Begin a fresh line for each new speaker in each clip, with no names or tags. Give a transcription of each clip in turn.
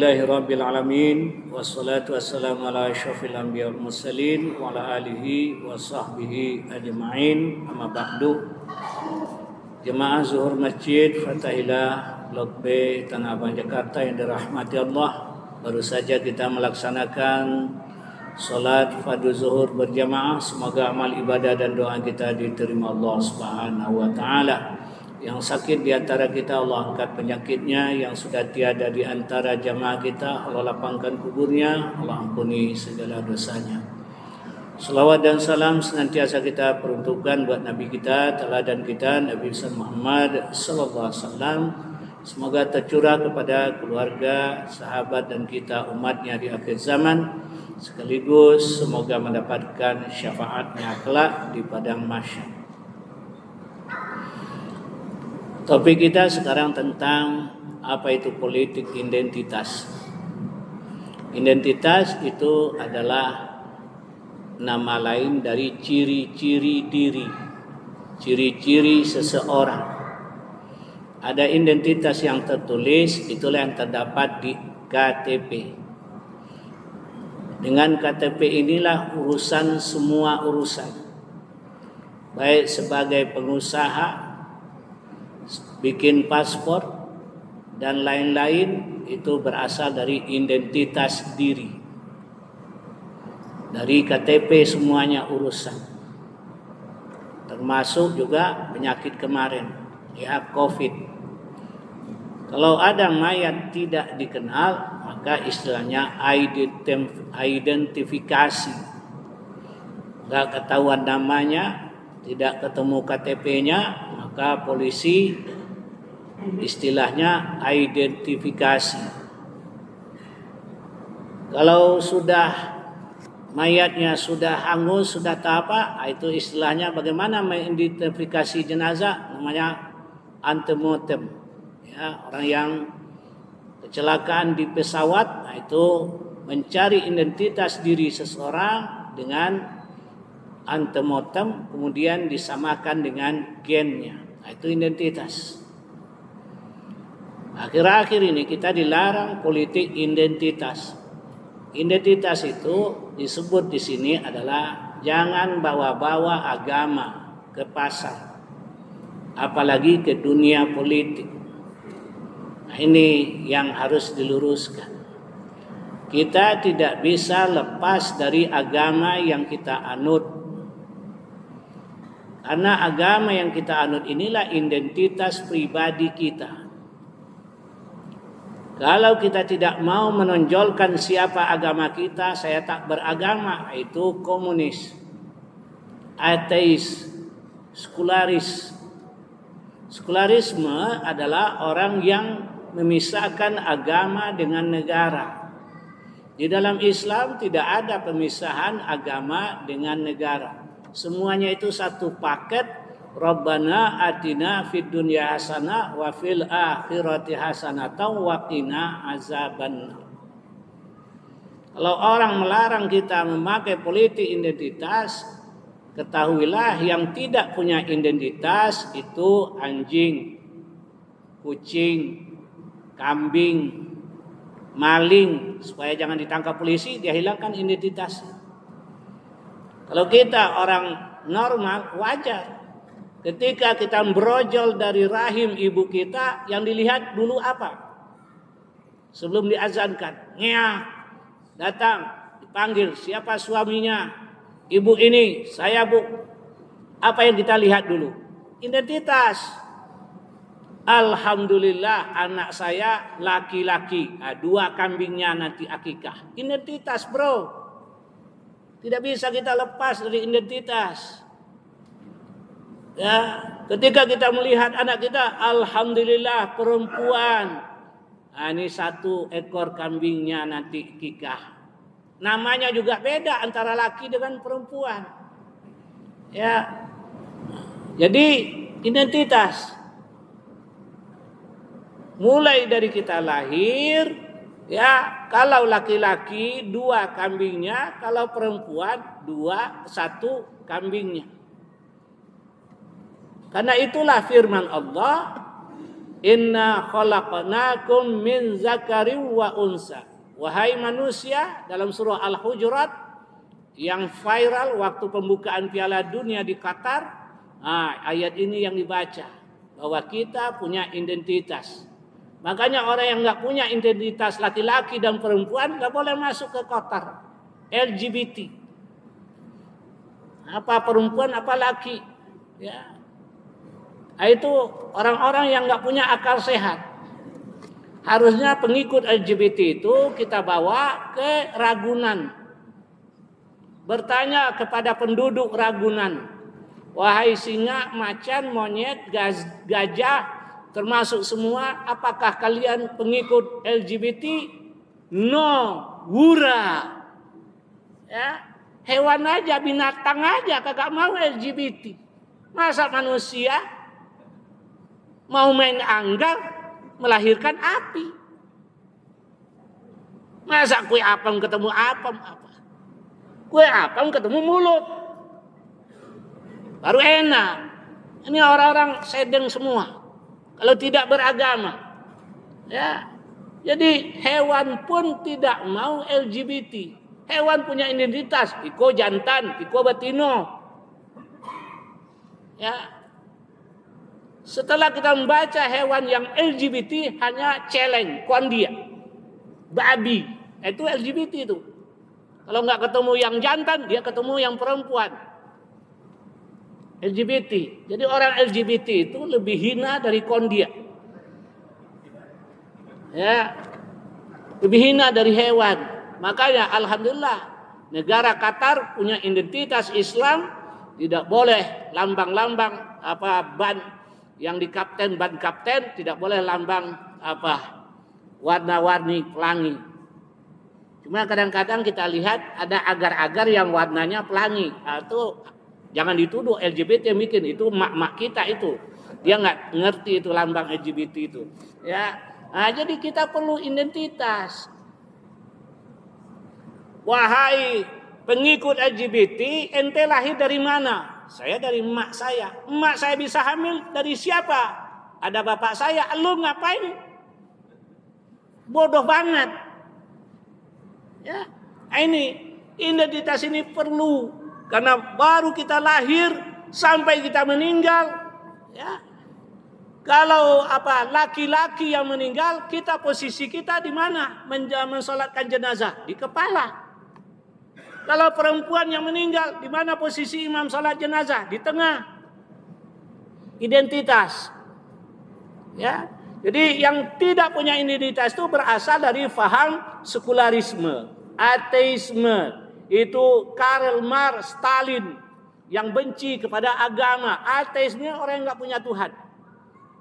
Alhamdulillahirabbil alamin wassalatu wassalamu ala asyrofil anbiya wal mursalin wa ala alihi wa sahbihi ajma'in. Amma ba'du. Jemaah Zuhur Masjid Fatahillah Blok B Tanah Abang Jakarta yang dirahmati Allah, baru saja kita melaksanakan salat fardu zuhur berjamaah. Semoga amal ibadah dan doa kita diterima Allah Subhanahu wa taala. Yang sakit di antara kita Allah angkat penyakitnya, yang sudah tiada di antara jamaah kita Allah lapangkan kuburnya, Allah ampuni segala dosanya. Salawat dan salam senantiasa kita peruntukkan buat Nabi kita, teladan kita, Nabi Muhammad sallallahu alaihi wasallam. Semoga tercurah kepada keluarga, sahabat dan kita umatnya di akhir zaman. Sekaligus semoga mendapatkan syafaatnya kelak di padang mahsyar. Topik kita sekarang tentang apa itu politik identitas. Identitas itu adalah nama lain dari ciri-ciri diri, ciri-ciri seseorang. Ada identitas yang tertulis, itulah yang terdapat di KTP. Dengan KTP inilah urusan semua urusan, baik sebagai pengusaha, bikin paspor dan lain-lain, itu berasal dari identitas diri. Dari KTP semuanya urusan. Termasuk juga penyakit kemarin, ya COVID. Kalau ada mayat tidak dikenal, maka istilahnya identifikasi. Enggak ketahuan namanya, tidak ketemu KTP-nya, maka polisi istilahnya identifikasi. Kalau sudah mayatnya sudah hangus, sudah apa, itu istilahnya bagaimana mengidentifikasi jenazah, namanya antemortem. Ya, orang yang kecelakaan di pesawat, itu mencari identitas diri seseorang dengan antemortem, kemudian disamakan dengan gennya. Itu identitas. Akhir-akhir ini kita dilarang politik identitas. Identitas itu disebut di sini adalah jangan bawa-bawa agama ke pasar, apalagi ke dunia politik. Nah, ini yang harus diluruskan. Kita tidak bisa lepas dari agama yang kita anut. Karena agama yang kita anut inilah identitas pribadi kita. Kalau kita tidak mau menonjolkan siapa agama kita, saya tak beragama, itu komunis, ateis, sekularis. Sekularisme adalah orang yang memisahkan agama dengan negara. Di dalam Islam tidak ada pemisahan agama dengan negara. Semuanya itu satu paket. Rabbana atina fid dunya hasanah wa fil akhirati hasanah wa qina azabannar. Kalau orang melarang kita memakai politik identitas, ketahuilah yang tidak punya identitas itu anjing, kucing, kambing, maling. Supaya jangan ditangkap polisi, dia hilangkan identitasnya. Kalau kita orang normal, wajar. Ketika kita brojol dari rahim ibu kita, yang dilihat dulu apa? Sebelum diazankan, ngeak, datang, dipanggil, siapa suaminya? Ibu ini, saya bu. Apa yang kita lihat dulu? Identitas. Alhamdulillah anak saya laki-laki. Nah, 2 kambingnya nanti akikah. Identitas bro. Tidak bisa kita lepas dari identitas. Ya, ketika kita melihat anak kita, alhamdulillah perempuan. Nah, ini 1 ekor kambingnya nanti kikah. Namanya juga beda antara laki dengan perempuan. Ya. Jadi identitas. Mulai dari kita lahir, ya, kalau laki-laki 2 kambingnya, kalau perempuan 1 kambingnya. Karena itulah firman Allah, Inna khalaqnakum min zakarin wa unsa. Wahai manusia, dalam surah Al-Hujurat yang viral waktu pembukaan Piala Dunia di Qatar, ayat ini yang dibaca bahwa kita punya identitas. Makanya orang yang nggak punya identitas laki-laki dan perempuan nggak boleh masuk ke Qatar. LGBT. Apa perempuan, apa laki, ya. Itu orang-orang yang nggak punya akal sehat. Harusnya pengikut LGBT itu kita bawa ke Ragunan. Bertanya kepada penduduk Ragunan, wahai singa, macan, monyet, gajah, termasuk semua, apakah kalian pengikut LGBT? No, wura. Ya, hewan aja, binatang aja kagak mau LGBT. Masa manusia mau main anggar melahirkan api? Masa kue apam ketemu apam apa? Kue apam ketemu mulut. Baru enak. Ini orang-orang sedeng semua. Kalau tidak beragama. Ya. Jadi hewan pun tidak mau LGBT. Hewan punya identitas, iko jantan, iko betina. Ya. Setelah kita membaca hewan yang LGBT hanya celeng, kondia, babi, itu LGBT itu. Kalau nggak ketemu yang jantan, dia ketemu yang perempuan. LGBT. Jadi orang LGBT itu lebih hina dari kondia. Ya. Lebih hina dari hewan. Makanya alhamdulillah negara Qatar punya identitas Islam, tidak boleh lambang-lambang ban yang di kapten, ban kapten, tidak boleh lambang warna-warni pelangi. Cuma kadang-kadang kita lihat ada agar-agar yang warnanya pelangi. Itu jangan dituduh LGBT yang bikin, itu mak-mak kita itu. Dia nggak ngerti itu lambang LGBT itu. Ya, jadi kita perlu identitas. Wahai pengikut LGBT, ente lahir dari mana? Saya dari emak saya. Emak saya bisa hamil dari siapa? Ada bapak saya. Lu ngapain? Bodoh banget. Ya, ini identitas ini perlu karena baru kita lahir sampai kita meninggal. Ya, kalau laki-laki yang meninggal, posisi kita di mana? Mensolatkan jenazah di kepala. Kalau perempuan yang meninggal, di mana posisi imam salat jenazah? Di tengah. Identitas. Ya. Jadi yang tidak punya identitas itu berasal dari faham sekularisme, ateisme. Itu Karl Marx, Stalin yang benci kepada agama. Ateisme orang yang nggak punya Tuhan.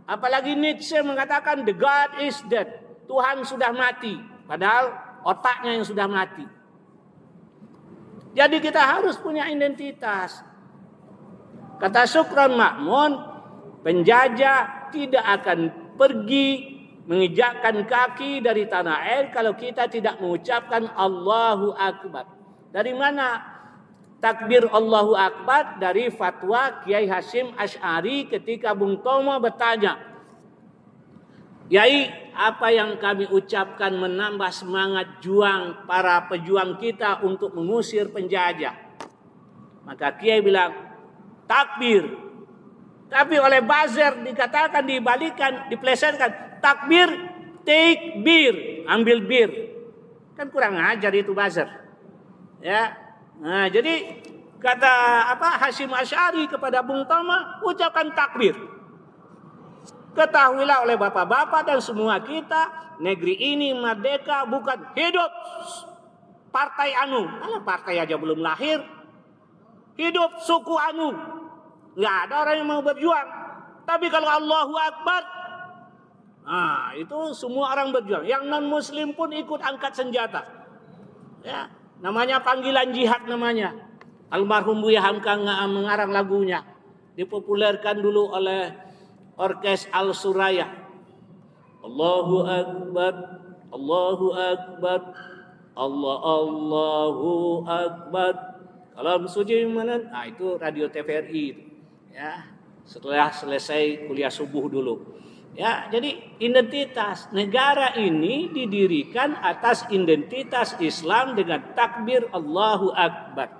Apalagi Nietzsche mengatakan the God is dead. Tuhan sudah mati. Padahal otaknya yang sudah mati. Jadi kita harus punya identitas. Kata Syukron Ma'mun, penjajah tidak akan pergi menginjakkan kaki dari tanah air kalau kita tidak mengucapkan Allahu Akbar. Dari mana takbir Allahu Akbar? Dari fatwa Kiai Hasyim Asy'ari ketika Bung Tomo bertanya, Yai, apa yang kami ucapkan menambah semangat juang para pejuang kita untuk mengusir penjajah? Maka Kiai bilang, takbir. Tapi oleh buzzer dikatakan, dibalikan, diplesetkan. Takbir, take bir, ambil bir. Kan kurang ajar itu buzzer. Ya. Nah, jadi kata Hasyim Asy'ari kepada Bung Tomo, ucapkan takbir. Ketahuilah oleh bapak-bapak dan semua kita, negeri ini merdeka bukan hidup partai anu. Kalau partai aja belum lahir. Hidup suku anu. Nggak ada orang yang mau berjuang. Tapi kalau Allahu Akbar, itu semua orang berjuang. Yang non muslim pun ikut angkat senjata. Ya, namanya panggilan jihad namanya. Almarhum Buya Hamka mengarang lagunya. Dipopulerkan dulu oleh Orkes Al Suraya. Allahu Akbar, Allahu Akbar, Allahu Akbar. Kalam suci mana? Itu radio TVRI itu. Ya, setelah selesai kuliah subuh dulu. Ya, jadi identitas negara ini didirikan atas identitas Islam dengan takbir Allahu Akbar.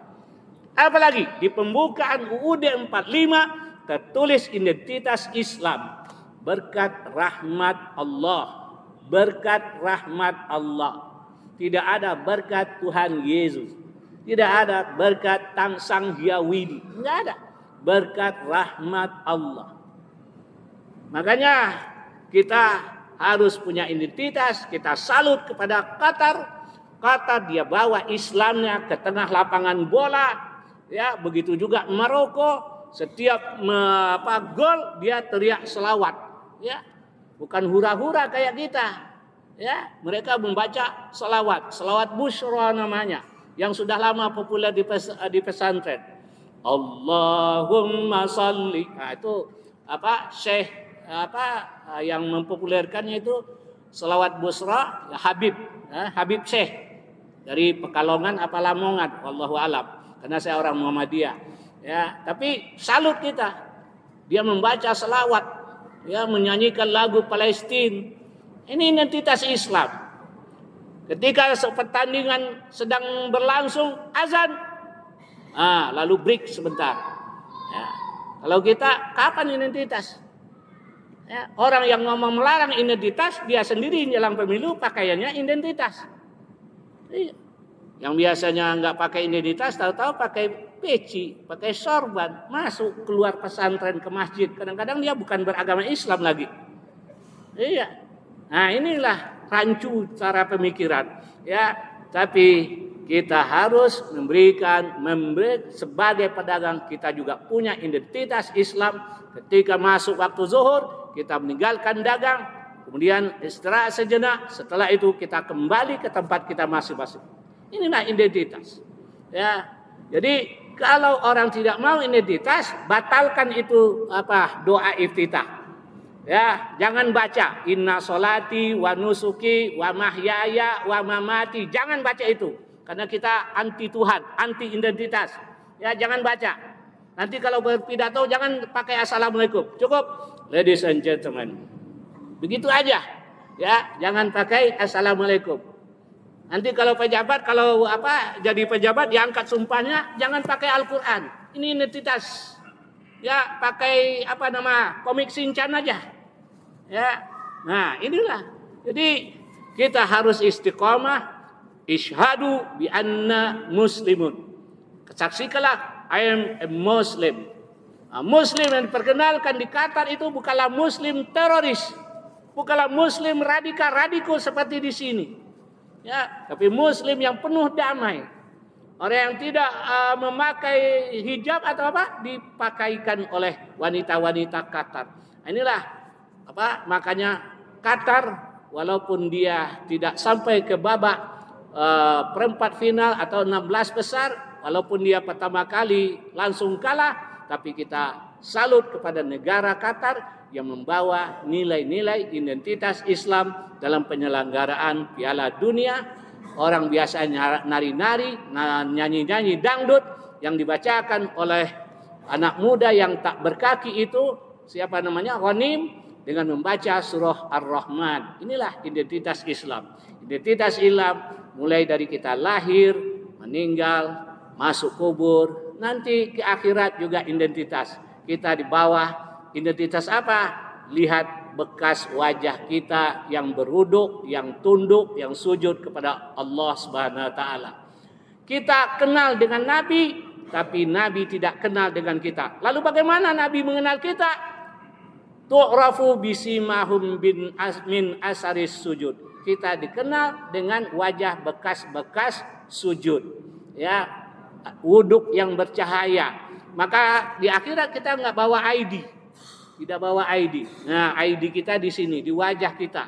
Apalagi di pembukaan UUD 45 tertulis identitas Islam, berkat rahmat Allah, berkat rahmat Allah. Tidak ada berkat Tuhan Yesus, tidak ada berkat Sang Hyawidi, tidak ada, berkat rahmat Allah. Makanya kita harus punya identitas. Kita salut kepada Qatar. Qatar dia bawa Islamnya ke tengah lapangan bola. Ya, begitu juga Maroko. Setiap gol dia teriak selawat. Ya, bukan hura-hura kayak kita. Ya, mereka membaca selawat. Selawat Bushra namanya, yang sudah lama populer di pesantren. Allahumma salli. Nah, itu Syekh yang mempopulerkannya itu selawat Busra ya Habib Syekh dari Pekalongan apa Lamongan, wallahu alam, karena saya orang Muhammadiyah ya. Tapi salut kita, dia membaca selawat ya, menyanyikan lagu Palestina. Ini identitas Islam. Ketika pertandingan sedang berlangsung, azan, lalu break sebentar ya. Kalau kita kapan identitas? Ya, orang yang ngomong melarang identitas, dia sendiri dalam pemilu pakaiannya identitas. Iya. Yang biasanya nggak pakai identitas, tahu-tahu pakai peci, pakai sorban, masuk keluar pesantren ke masjid. Kadang-kadang dia bukan beragama Islam lagi. Iya. Nah, inilah rancu cara pemikiran. Ya, tapi kita harus sebagai pedagang kita juga punya identitas Islam. Ketika masuk waktu zuhur, kita meninggalkan dagang, kemudian istirahat sejenak, setelah itu kita kembali ke tempat kita masing-masing. Inilah identitas. Ya. Jadi kalau orang tidak mau identitas, batalkan itu doa iftitah. Ya, jangan baca inna sholati wa nusuki wa mahyaya wa mamati. Jangan baca itu. Karena kita anti Tuhan, anti identitas. Ya, jangan baca. Nanti kalau berpidato jangan pakai assalamualaikum. Cukup, ladies and gentlemen. Begitu aja. Ya, jangan pakai assalamualaikum. Nanti kalau pejabat, jadi pejabat diangkat sumpahnya, jangan pakai Al-Qur'an. Ini identitas. Ya, pakai komik Shinchan aja. Ya. Nah, inilah. Jadi kita harus istiqomah. Ishhadu bi anna muslimun. Saksikanlah I am a Muslim. Muslim yang diperkenalkan di Qatar itu bukanlah Muslim teroris, bukanlah Muslim radikal seperti di sini. Ya, tapi Muslim yang penuh damai. Orang yang tidak memakai hijab atau dipakaikan oleh wanita-wanita Qatar. Inilah makanya Qatar walaupun dia tidak sampai ke babak perempat final atau 16 besar, walaupun dia pertama kali langsung kalah, tapi kita salut kepada negara Qatar yang membawa nilai-nilai identitas Islam dalam penyelenggaraan Piala Dunia. Orang biasanya nari-nari, nyanyi-nyanyi dangdut yang dibacakan oleh anak muda yang tak berkaki itu, Ghanim, dengan membaca surah Ar-Rahman. Inilah identitas Islam. Identitas Islam mulai dari kita lahir, meninggal, masuk kubur, nanti ke akhirat juga identitas. Kita di bawah identitas apa? Lihat bekas wajah kita yang beruduk, yang tunduk, yang sujud kepada Allah Subhanahu wa taala. Kita kenal dengan Nabi, tapi Nabi tidak kenal dengan kita. Lalu bagaimana Nabi mengenal kita? Tu'rafu bisimahum min asaris sujud. Kita dikenal dengan wajah bekas-bekas sujud. Ya, wuduk yang bercahaya. Maka di akhirat kita nggak bawa ID. Tidak bawa ID. Nah, ID kita di sini, di wajah kita.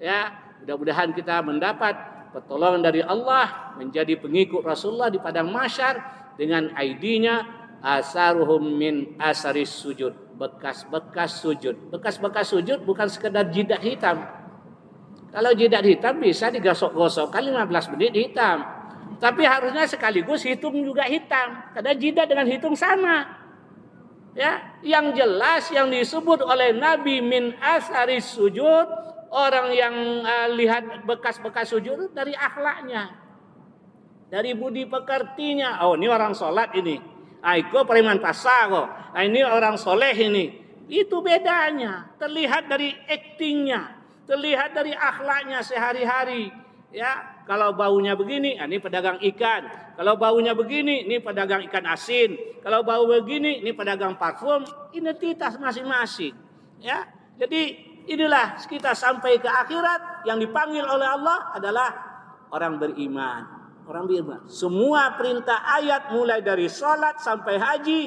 Ya, mudah-mudahan kita mendapat pertolongan dari Allah menjadi pengikut Rasulullah di padang mahsyar dengan ID-nya asaruhum min asaris sujud, bekas-bekas sujud. Bekas-bekas sujud bukan sekedar jidat hitam. Kalau jidat hitam bisa digosok-gosokkan 15 menit hitam. Tapi harusnya sekaligus hitam juga hitam. Karena jidat dengan hitam sama. Ya, yang jelas yang disebut oleh Nabi min asaris sujud, orang yang lihat bekas-bekas sujud dari akhlaknya, dari budi pekertinya. Oh, ini orang sholat ini. Aiko preman pasar. Ini orang soleh ini. Itu bedanya. Terlihat dari aktingnya, terlihat dari akhlaknya sehari-hari. Ya, kalau baunya begini, ini pedagang ikan. Kalau baunya begini, ini pedagang ikan asin. Kalau bau begini, ini pedagang parfum. Identitas masing-masing. Ya, jadi inilah kita sampai ke akhirat yang dipanggil oleh Allah adalah orang beriman. Orang beriman. Semua perintah ayat mulai dari sholat sampai haji.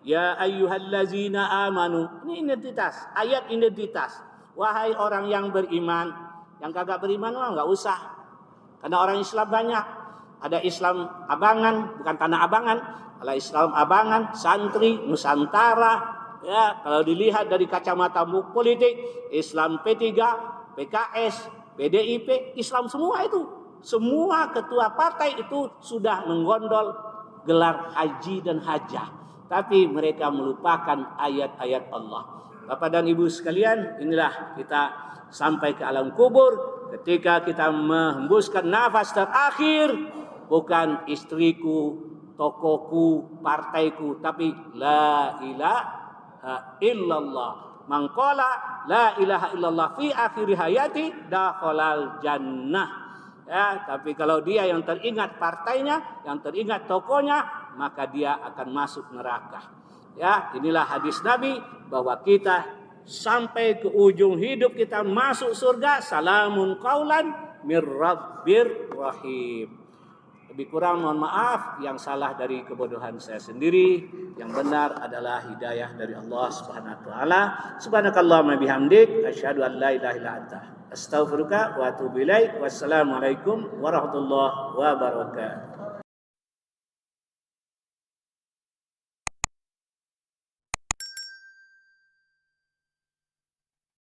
Ya ayyuhallazina amanu. Ini identitas. Ayat identitas. Wahai orang yang beriman. Yang kagak beriman mah nggak usah. Karena orang Islam banyak. Ada Islam Abangan, bukan Tanah Abangan. Ada Islam Abangan, santri, Nusantara. Ya, kalau dilihat dari kacamata politik, Islam P3, PKS, PDIP, Islam semua itu. Semua ketua partai itu sudah menggondol gelar haji dan hajah. Tapi mereka melupakan ayat-ayat Allah. Bapak dan Ibu sekalian, inilah kita sampai ke alam kubur. Ketika kita menghembuskan nafas terakhir, bukan istriku, tokoku, partaiku, tapi la ilaha illallah. Mangkola la ilaha illallah fi akhir hayati dakhalal jannah. Ya, tapi kalau dia yang teringat partainya, yang teringat tokonya, maka dia akan masuk neraka. Ya, inilah hadis Nabi bahwa kita sampai ke ujung hidup kita masuk surga, salamun qaulan mir rabbir rahim. Lebih kurang mohon maaf, yang salah dari kebodohan saya sendiri, yang benar adalah hidayah dari Allah Subhanahu wa taala. Subhanakallahumma bihamdik asyhadu an la ilaha illa anta astaghfiruka wa atubu ilaik. Wassalamualaikum warahmatullahi wabarakatuh.